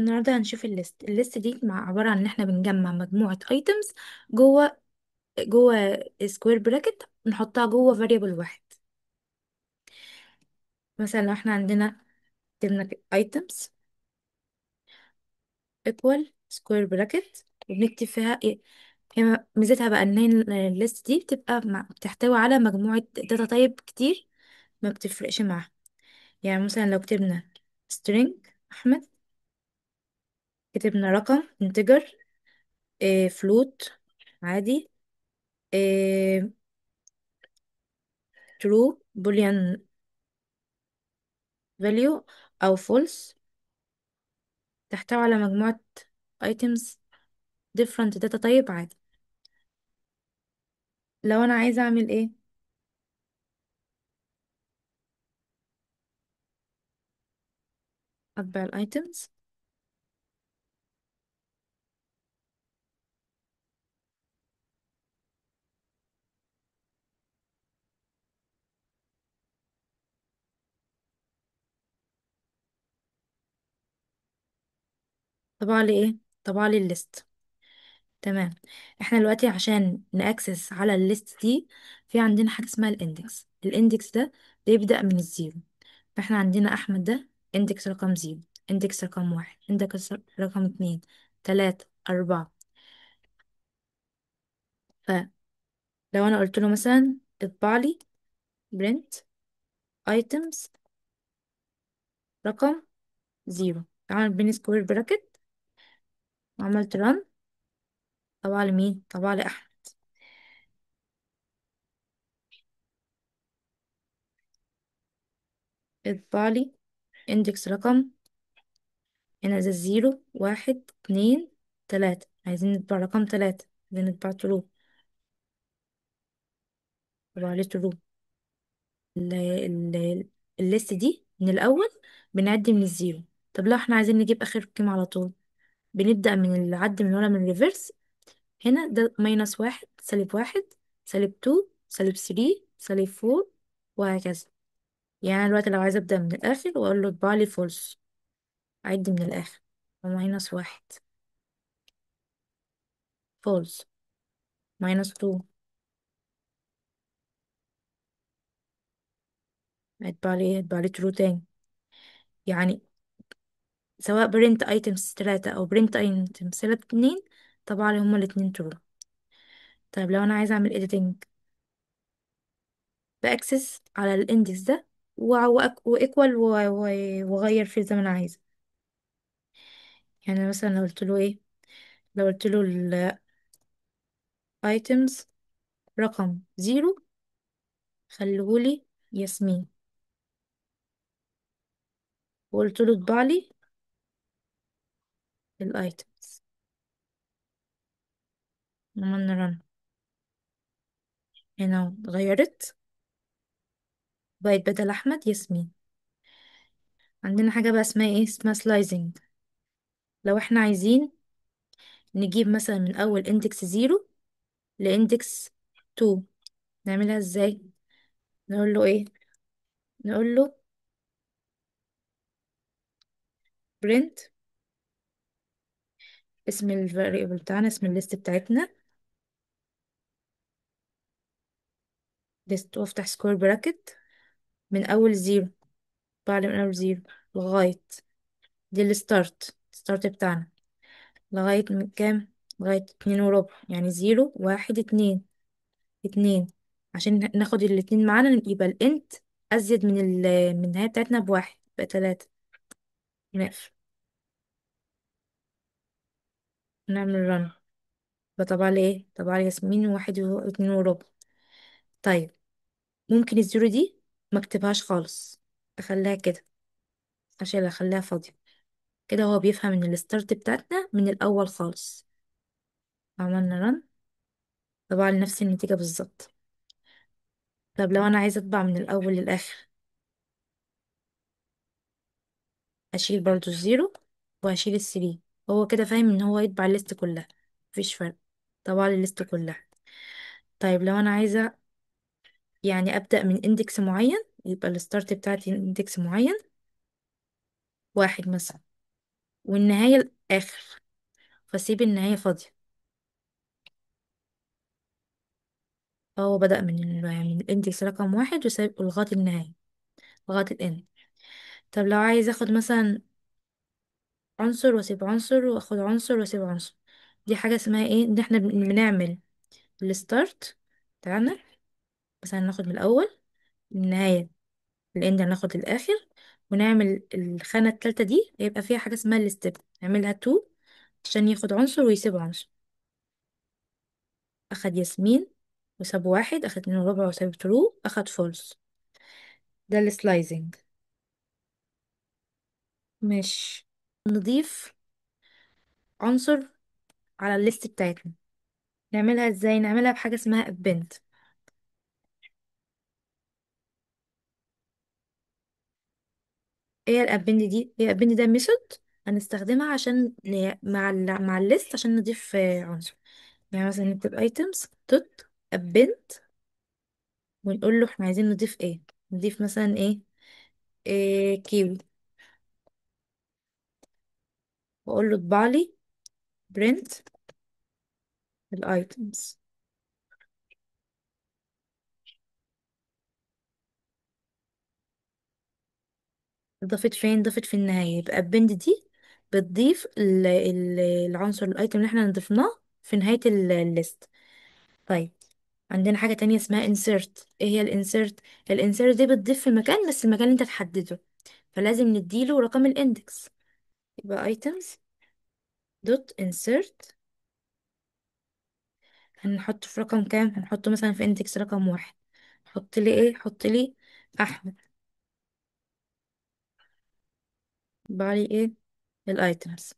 النهارده هنشوف الليست دي عبارة عن ان احنا بنجمع مجموعة ايتمز جوه جوه سكوير براكت، نحطها جوه فاريبل واحد. مثلا لو احنا عندنا كتبنا ايتمز ايكوال سكوير براكت وبنكتب فيها ايه. هي ميزتها بقى ان هي الليست دي بتبقى بتحتوي على مجموعة داتا تايب كتير، ما بتفرقش معاها. يعني مثلا لو كتبنا string احمد، كتبنا رقم integer، float عادي، true boolean value او false، تحتوي على مجموعة items different data type عادي. لو انا عايزة اعمل ايه، اطبع الايتمز. طبع لي ايه، طبع لي الليست. تمام. احنا دلوقتي عشان نأكسس على الليست دي، في عندنا حاجة اسمها الاندكس ده بيبدأ من الزيرو. فاحنا عندنا احمد ده اندكس رقم زيرو، اندكس رقم واحد، اندكس رقم اتنين، تلاتة، اربعة. فلو انا قلت له مثلا اطبع لي print items رقم زيرو، عمل بين سكوير براكت وعملت رن، طبعا لمين؟ طبعا لأحمد. اطبع لي اندكس رقم، هنا ده زيرو واحد اتنين تلاتة، عايزين نطبع رقم تلاتة، عايزين نطبع ترو، طبع لي ترو. ال ال الليست دي من الأول بنعد من الزيرو. طب لو احنا عايزين نجيب آخر قيمة على طول، بنبدأ من العد من ورا من الريفرس. هنا ده ماينس واحد، سالب واحد، سالب تو، سالب ثري، سالب فور، وهكذا. يعني أنا دلوقتي لو عايزة أبدأ من الآخر وأقول له اطبع لي فولس، أعد من الآخر. ماينس واحد، فولس، ماينس تو، اطبع لي ترو تاني. يعني سواء برنت ايتمز تلاتة أو برنت ايتمز اتنين، طبعا هما الاتنين ترو. طيب لو أنا عايزة أعمل editing، بأكسس على الاندكس ده وإيكوال وأغير فيه زي ما أنا عايزة. يعني مثلا لو قلت له ايه، لو قلت له الايتمز رقم زيرو، خليهولي ياسمين، وقلت له اطبع لي الايتمز. عملنا رن، هنا اتغيرت، بقت بدل احمد ياسمين. عندنا حاجة بقى اسمها ايه، اسمها سلايزنج. لو احنا عايزين نجيب مثلا من اول اندكس زيرو لاندكس تو، نعملها ازاي؟ نقول له ايه، نقول له print اسم الفاريبل بتاعنا، اسم الليست بتاعتنا list، وافتح سكوير براكت من اول زيرو، بعد من اول زيرو لغاية، دي الستارت بتاعنا، لغاية من كام؟ لغاية اتنين وربع، يعني زيرو واحد اتنين، اتنين. عشان ناخد الاتنين معانا يبقى الانت ازيد من النهاية بتاعتنا بواحد، يبقى تلاتة. نقفل، نعمل رن، فطبع لي ايه؟ طبع لي ياسمين واحد واتنين وربع. طيب ممكن الزيرو دي ما اكتبهاش خالص، اخليها كده، اشيلها اخليها فاضية. كده هو بيفهم ان الستارت بتاعتنا من الاول خالص. عملنا رن، طبعا نفس النتيجة بالظبط. طب لو انا عايزة اطبع من الاول للاخر، اشيل برضو الزيرو وهشيل الثري. هو كده فاهم ان هو يطبع الليست كلها، مفيش فرق، طبع لي الليست كلها. طيب لو انا عايزة يعني ابدأ من اندكس معين، يبقى الستارت بتاعتي اندكس معين، واحد مثلا، والنهاية الآخر، فسيب النهاية فاضية. هو بدأ من الاندكس رقم واحد وسايب لغاية النهاية، لغاية الإند. طب لو عايز اخد مثلا عنصر واسيب عنصر، واخد عنصر واسيب عنصر، دي حاجة اسمها ايه؟ ان احنا بنعمل الستارت بتاعنا، مثلا ناخد من الأول، النهاية الاند هناخد الآخر، ونعمل الخانة التالتة دي يبقى فيها حاجة اسمها الستيب، نعملها تو عشان ياخد عنصر ويسيب عنصر. أخد ياسمين وساب واحد، أخد 2 وربع وساب ترو، أخد فولس. ده السلايزنج. مش نضيف عنصر على الليست بتاعتنا، نعملها ازاي؟ نعملها بحاجة اسمها append. ايه الابند دي؟ هي الابند ده ميثود هنستخدمها عشان مع الليست عشان نضيف عنصر. يعني مثلا نكتب items دوت append، ونقول له احنا عايزين نضيف ايه. نضيف مثلا إيه كيوي، واقول له اطبع لي print الايتمز. ضافت فين؟ ضافت في النهاية. يبقى append دي بتضيف العنصر الايتم اللي احنا ضفناه في نهاية الليست. طيب، عندنا حاجة تانية اسمها insert. ايه هي الانسيرت؟ الانسيرت دي بتضيف في مكان، بس المكان اللي انت تحدده، فلازم نديله رقم الاندكس. يبقى items دوت insert، هنحطه في رقم كام؟ هنحطه مثلا في اندكس رقم واحد. حط لي ايه؟ حط لي احمد. بعلي ايه؟ الايتمز.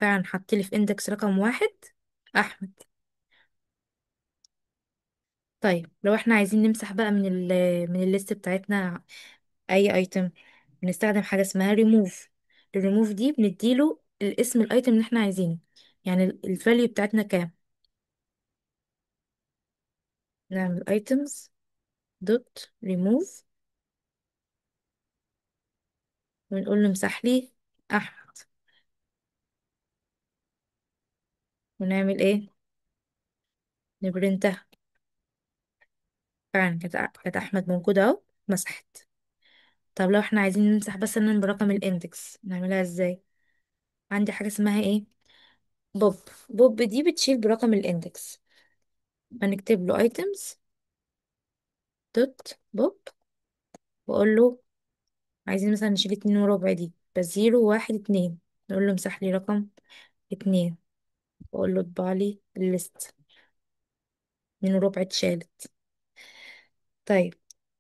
فعلا حط لي في اندكس رقم واحد احمد. طيب لو احنا عايزين نمسح بقى من الليست بتاعتنا اي ايتم، بنستخدم حاجه اسمها ريموف. الريموف دي بنديله الاسم الايتم اللي احنا عايزينه، يعني الفاليو بتاعتنا كام. نعمل items دوت ريموف، ونقول له امسح لي احمد، ونعمل ايه؟ نبرنتها. فعلا كانت احمد موجوده اهو، مسحت. طب لو احنا عايزين نمسح بس من برقم الاندكس، نعملها ازاي؟ عندي حاجه اسمها ايه؟ بوب. بوب دي بتشيل برقم الاندكس، فنكتب له items دوت بوب، واقول له عايزين مثلا نشيل 2 وربع دي، بس 0 1 2، نقول له امسح لي رقم 2، واقول له اطبع لي الليست. 2 وربع اتشالت. طيب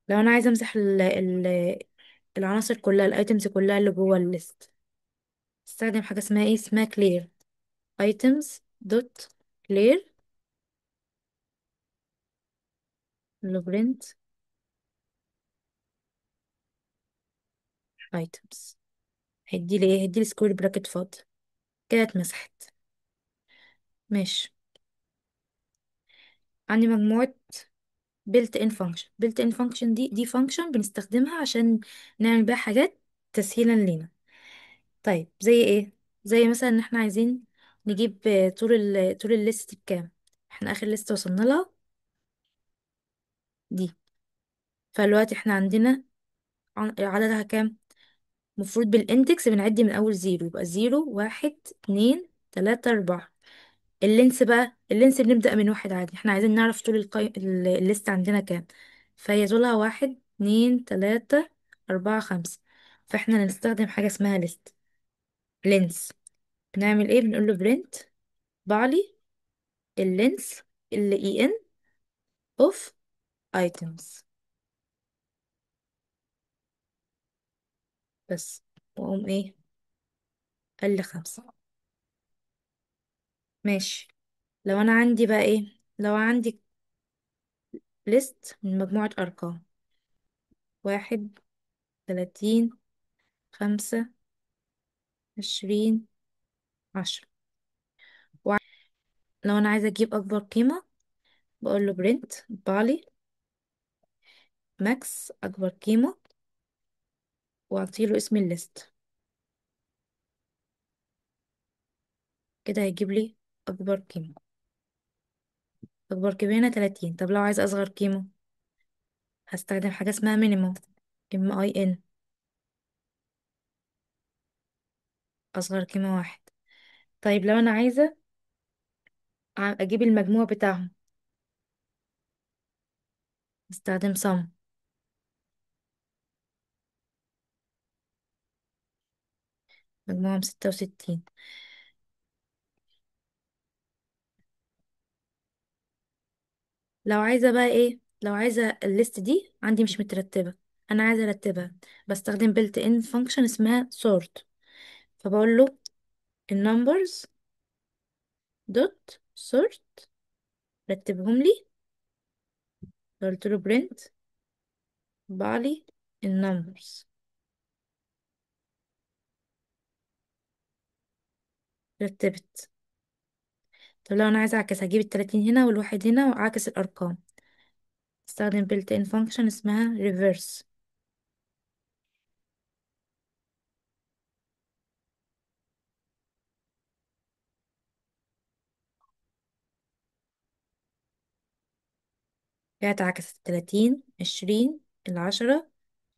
لو انا عايزه امسح العناصر كلها، الايتمز كلها اللي جوه الليست، استخدم حاجه اسمها ايه؟ اسمها clear. items دوت clear، اللي print items. هيدي لي ايه؟ هيدي لي سكوير براكت فاضي. كده اتمسحت. ماشي. عندي مجموعه built in function. built in function دي function بنستخدمها عشان نعمل بيها حاجات تسهيلا لينا. طيب زي ايه؟ زي مثلا ان احنا عايزين نجيب طول الليست بكام. احنا اخر ليست وصلنا لها دي، فالوقت احنا عندنا عددها كام؟ المفروض بالاندكس بنعدي من اول زيرو، يبقى 0 1 2 3 4. اللينس بقى، اللينس بنبدأ من واحد عادي. احنا عايزين نعرف طول الليست عندنا كام، فهي طولها 1 2 3 4 5. فاحنا هنستخدم حاجة اسمها لينس. بنعمل ايه؟ بنقول له برنت بعلي اللينس اللي ان اوف ايتمز بس، واقوم ايه؟ قال لي 5. ماشي. لو انا عندي بقى ايه؟ لو عندي ليست من مجموعة ارقام، 1 30 25 10. لو انا عايزة اجيب اكبر قيمة، بقول له برنت بالي ماكس اكبر قيمة، واعطيله اسم الليست. كده هيجيب لي اكبر قيمة. اكبر قيمة هنا 30. طب لو عايز اصغر قيمة، هستخدم حاجة اسمها مينيمم. MIN. اصغر قيمة واحد. طيب لو انا عايزة اجيب المجموع بتاعهم، استخدم sum. مجموعهم 66. لو عايزة بقى ايه، لو عايزة الليست دي عندي مش مترتبة، انا عايزة ارتبها، بستخدم built in function اسمها sort. فبقول له النمبرز دوت sort، رتبهم لي. قلت له print بعلي النمبرز. رتبت. طب لو انا عايزة اعكس، هجيب ال30 هنا والواحد هنا واعكس الارقام، استخدم built in function اسمها reverse. كده اتعكست 30 20 10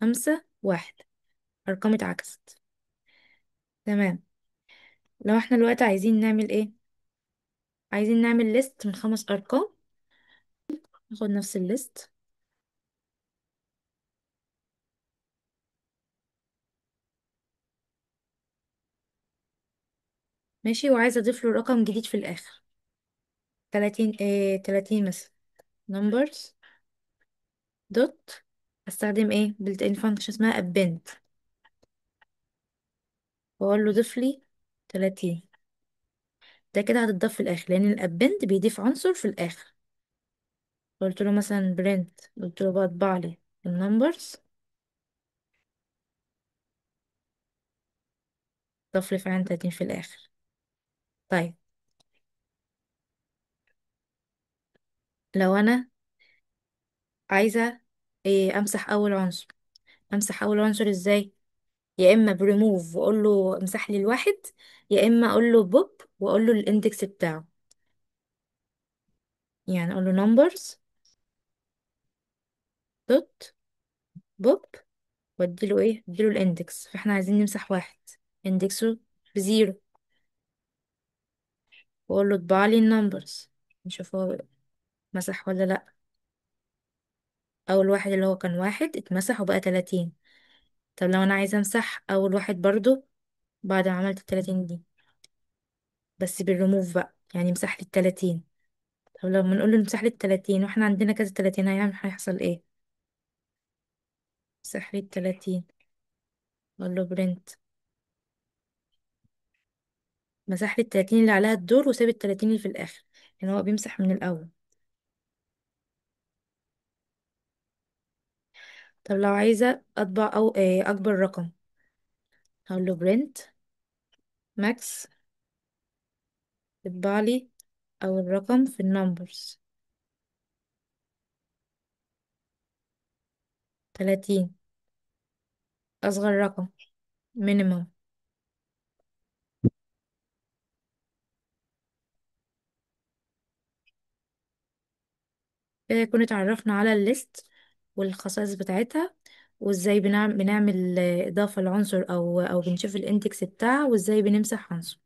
5 1. ارقام اتعكست. تمام. لو احنا دلوقتي عايزين نعمل ايه، عايزين نعمل ليست من 5 ارقام، ناخد نفس الليست. ماشي، وعايزة اضيف له رقم جديد في الاخر. 30 30 مثلا. numbers دوت، استخدم ايه built in function اسمها append، واقول له ضيف لي 30. ده كده هتضاف في الاخر، لان الابند بيضيف عنصر في الاخر. قلت له مثلا print، قلت له بقى اطبع لي النمبرز، ضاف لي فعلا 30 في الاخر. طيب لو انا عايزة إيه امسح اول عنصر، امسح اول عنصر ازاي؟ يا اما بريموف واقول له امسح لي الواحد، يا اما اقول له بوب واقول له الاندكس بتاعه. يعني اقول له numbers دوت بوب، وادي له ايه، ادي له الاندكس. فاحنا عايزين نمسح واحد، اندكسه بزيرو، واقول له اطبع لي النمبرز، نشوف هو مسح ولا لا. اول واحد اللي هو كان واحد اتمسح وبقى 30. طب لو انا عايزه امسح اول واحد برضو بعد ما عملت ال30 دي، بس بالريموف بقى، يعني امسح لي ال30. طب لما نقول له امسح لي ال30 واحنا عندنا كذا 30، هيحصل ايه؟ امسح لي ال30، اقول له برنت، مسح لي ال30 اللي عليها الدور وساب ال30 اللي في الاخر، يعني هو بيمسح من الاول. طب لو عايزه اطبع او اكبر رقم، هقول له برنت ماكس، اطبع لي اول رقم في النمبرز. 30. اصغر رقم مينيمم. كده يكون اتعرفنا على الليست والخصائص بتاعتها، وازاي بنعمل اضافه لعنصر او بنشوف الاندكس بتاعها، وازاي بنمسح عنصر.